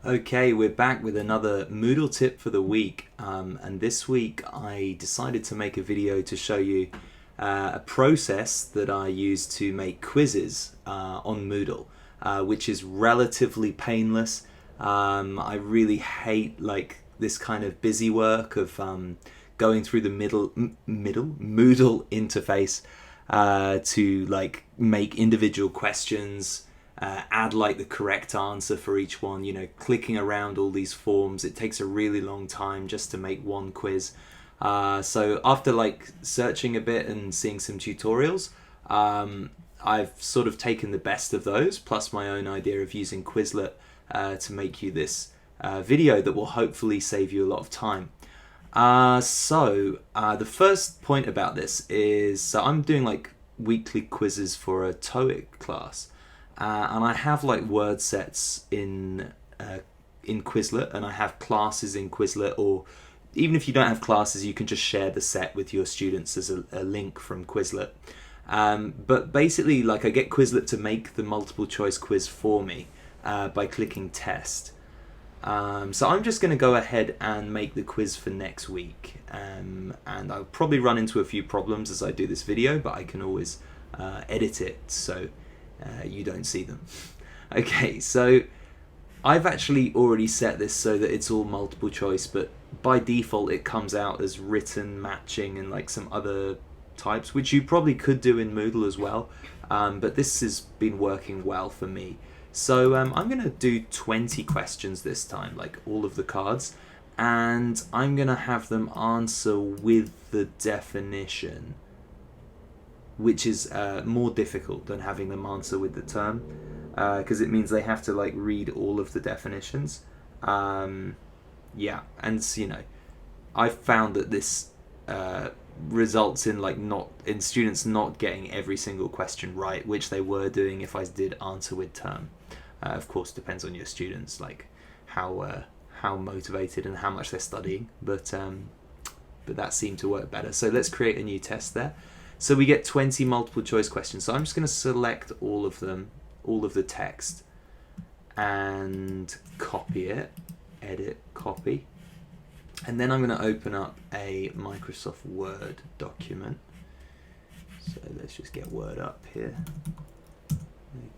Okay, we're back with another Moodle tip for the week. And this week I decided to make a video to show you a process that I use to make quizzes on Moodle, which is relatively painless. I really hate this kind of busy work of going through the Moodle interface to make individual questions, add the correct answer for each one, clicking around all these forms. It takes a really long time just to make one quiz. So after searching a bit and seeing some tutorials, I've sort of taken the best of those, plus my own idea of using Quizlet to make you this video that will hopefully save you a lot of time. The first point about this is, so I'm doing weekly quizzes for a TOEIC class. And I have word sets in Quizlet, and I have classes in Quizlet, or even if you don't have classes, you can just share the set with your students as a link from Quizlet. But basically, I get Quizlet to make the multiple choice quiz for me by clicking test. So I'm just going to go ahead and make the quiz for next week, and I'll probably run into a few problems as I do this video, but I can always edit it so you don't see them. Okay, so I've actually already set this so that it's all multiple choice, but by default it comes out as written, matching, and some other types, which you probably could do in Moodle as well, but this has been working well for me. So I'm going to do 20 questions this time, all of the cards, and I'm going to have them answer with the definition, which is more difficult than having them answer with the term, because it means they have to read all of the definitions. Yeah, and I've found that this results in students not getting every single question right, which they were doing if I did answer with term. Of course, depends on your students, how motivated and how much they're studying, but that seemed to work better. So let's create a new test there. So we get 20 multiple choice questions. So I'm just going to select all of them, all of the text, and copy it, edit, copy. And then I'm going to open up a Microsoft Word document. So let's just get Word up here.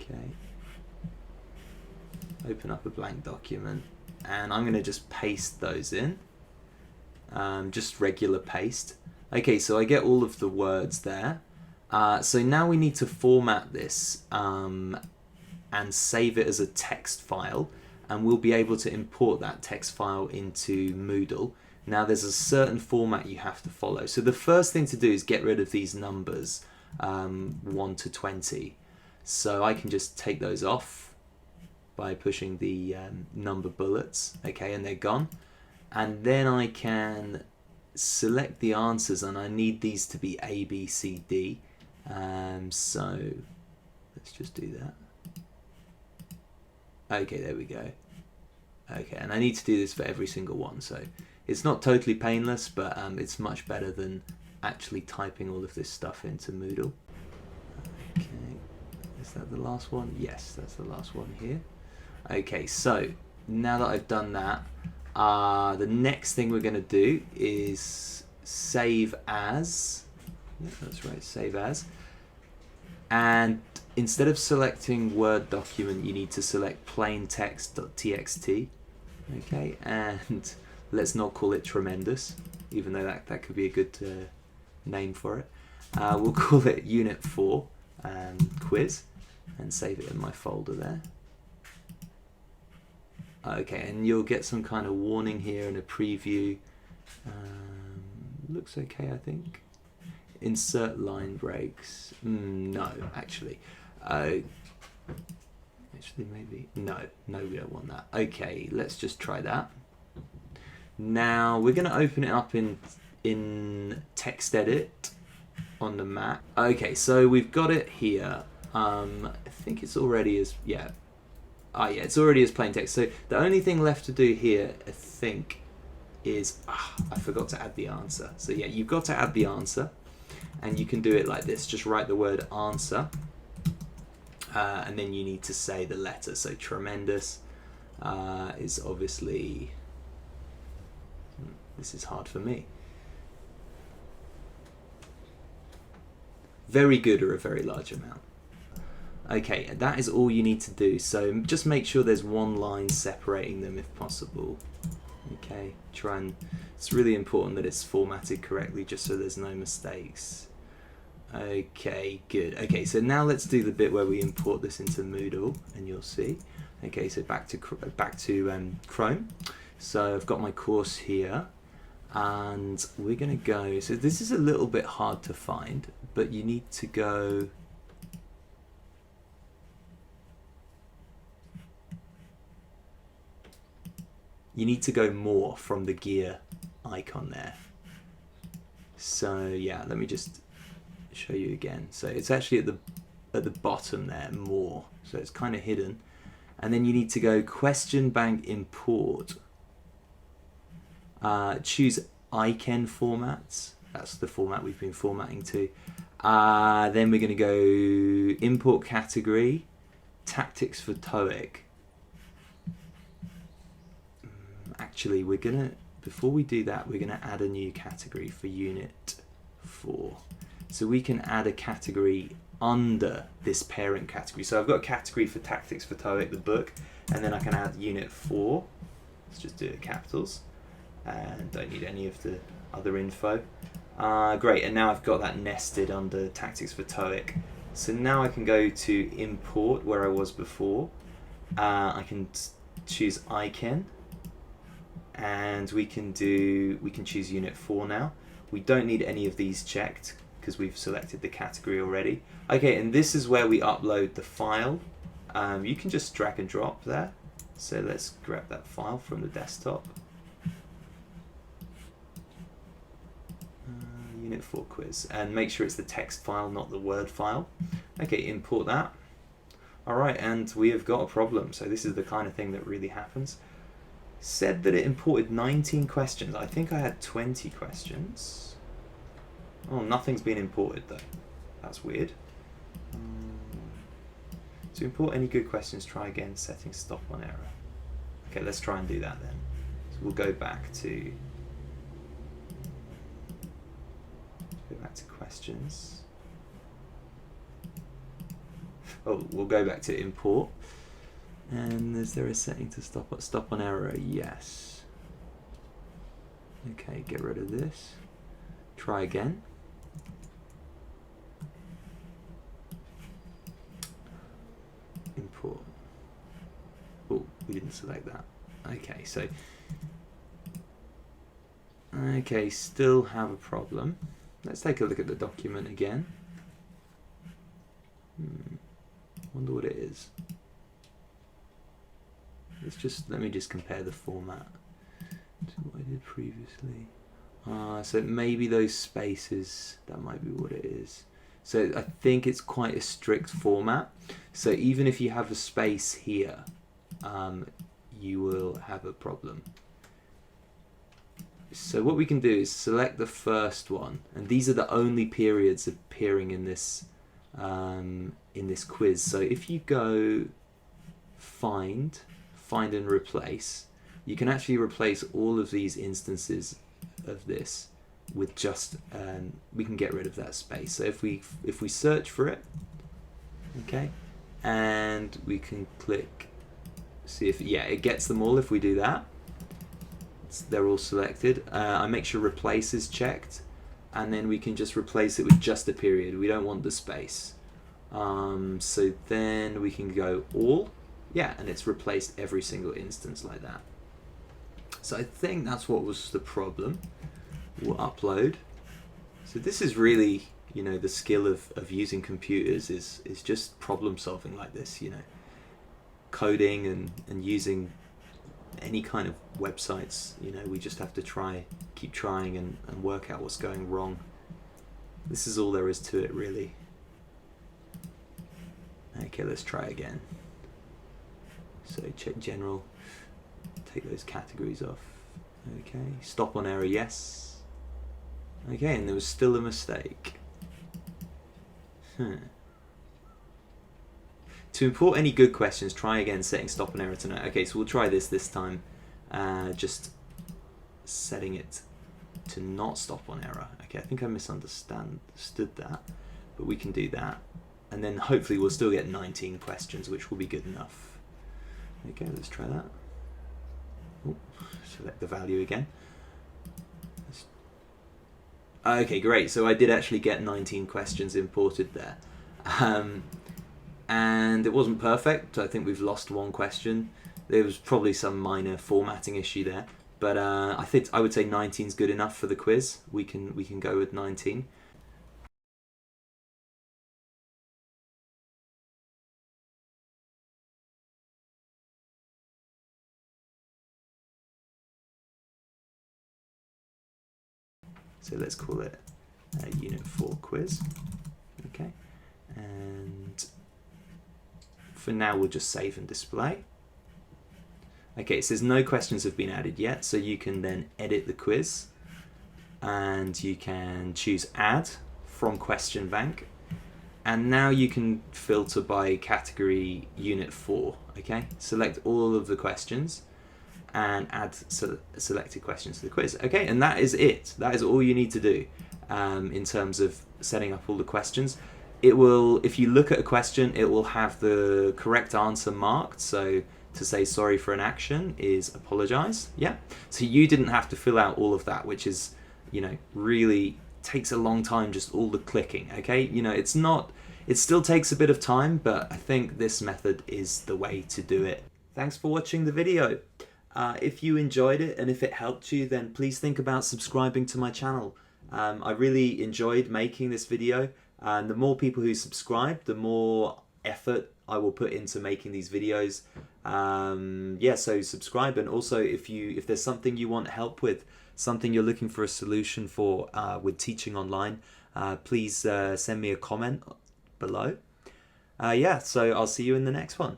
Okay. Open up a blank document, and I'm going to just paste those in. Just regular paste. Okay, so I get all of the words there. So now we need to format this and save it as a text file, and we'll be able to import that text file into Moodle. Now there's a certain format you have to follow. So the first thing to do is get rid of these numbers, 1 to 20. So I can just take those off by pushing the number bullets, okay, and they're gone. And then I can select the answers, and I need these to be A, B, C, D. So let's just do that. Okay, there we go. Okay, and I need to do this for every single one, so it's not totally painless, but it's much better than actually typing all of this stuff into Moodle. Okay, is that the last one? Yes, that's the last one here. Okay, so now that I've done that, the next thing we're going to do is save as. Yeah, that's right, save as. And instead of selecting Word document, you need to select plain text.txt. Okay, and let's not call it tremendous, even though that could be a good name for it. We'll call it Unit 4 quiz, and save it in my folder there. Okay, and you'll get some kind of warning here and a preview. Looks okay, I think. Insert line breaks. No, actually. Actually, maybe. No, we don't want that. Okay, let's just try that. Now we're going to open it up in text edit on the Mac. Okay, so we've got it here. I think it's already as, yeah. Yeah, it's already as plain text. So the only thing left to do here, I think, is, I forgot to add the answer. So yeah, you've got to add the answer, and you can do it like this. Just write the word answer, and then you need to say the letter. So tremendous, is obviously, this is hard for me. Very good or a very large amount. Okay, that is all you need to do. So just make sure there's one line separating them if possible. Okay, try and, it's really important that it's formatted correctly just so there's no mistakes. Okay, good. Okay, so now let's do the bit where we import this into Moodle, and you'll see. Okay, so back to Chrome. So I've got my course here, and we're going to go. So this is a little bit hard to find, but you need to go. You need to go more from the gear icon there. So yeah, let me just show you again. So it's actually at the bottom there, more. So it's kind of hidden. And then you need to go question bank import. Choose icon formats. That's the format we've been formatting to. Then we're going to go import category, tactics for TOEIC. Actually, we're gonna, before we do that, we're gonna add a new category for Unit 4. So we can add a category under this parent category. So I've got a category for Tactics for TOEIC, the book, and then I can add Unit 4. Let's just do it capitals, and don't need any of the other info. Great, and now I've got that nested under Tactics for TOEIC. So now I can go to import where I was before. I can choose icon. And we can choose Unit 4 now. We don't need any of these checked because we've selected the category already. Okay, and this is where we upload the file. You can just drag and drop there. So let's grab that file from the desktop. Unit 4 quiz, and make sure it's the text file, not the Word file. Okay, import that. Alright, and we have got a problem. So this is the kind of thing that really happens. Said that it imported 19 questions. I think I had 20 questions. Oh, nothing's been imported though. That's weird. To import any good questions, try again, setting stop on error. Okay, let's try and do that then. So we'll go back to questions. Oh, we'll go back to import. And is there a setting to stop on error? Yes. Okay, get rid of this. Try again. Import. Oh, we didn't select that. Okay, so still have a problem. Let's take a look at the document again. Wonder what it is. Let me just compare the format to what I did previously. So maybe those spaces, that might be what it is. So I think it's quite a strict format. So even if you have a space here, you will have a problem. So what we can do is select the first one, and these are the only periods appearing in this quiz. So if you go find and replace, you can actually replace all of these instances of this with just we can get rid of that space. So if we search for it, okay, and we can click, see if it gets them all. If we do that, they're all selected. I make sure replace is checked, and then we can just replace it with just a period. We don't want the space. So then we can go all. Yeah, and it's replaced every single instance like that. So I think that's what was the problem. We'll upload. So this is really, the skill of using computers is just problem solving like this, coding and using any kind of websites. We just have to keep trying and work out what's going wrong. This is all there is to it, really. Okay, let's try again. So check general, take those categories off. Okay, stop on error, yes. Okay, and there was still a mistake. To import any good questions, try again setting stop and error to no. Okay, so we'll try this time. Just setting it to not stop on error. Okay, I think I misunderstood that, but we can do that. And then hopefully we'll still get 19 questions, which will be good enough. Okay, let's try that. Ooh, select the value again. Okay, great. So I did actually get 19 questions imported there. And it wasn't perfect. I think we've lost one question. There was probably some minor formatting issue there. But I think I would say 19 is good enough for the quiz. We can go with 19. So let's call it a Unit 4 quiz. Okay, and for now we'll just save and display. Okay, it says no questions have been added yet, so you can then edit the quiz and you can choose add from question bank, and now you can filter by category Unit 4. Okay, select all of the questions and add selected questions to the quiz. Okay, and that is it. That is all you need to do in terms of setting up all the questions. It will, if you look at a question, it will have the correct answer marked. So to say sorry for an action is apologize. Yeah. So you didn't have to fill out all of that, which is, really takes a long time, just all the clicking. Okay. It still takes a bit of time, but I think this method is the way to do it. Thanks for watching the video. If you enjoyed it and if it helped you, then please think about subscribing to my channel. I really enjoyed making this video, and the more people who subscribe, the more effort I will put into making these videos. Yeah, so subscribe, and also if there's something you want help with, something you're looking for a solution for with teaching online, please send me a comment below. Yeah, so I'll see you in the next one.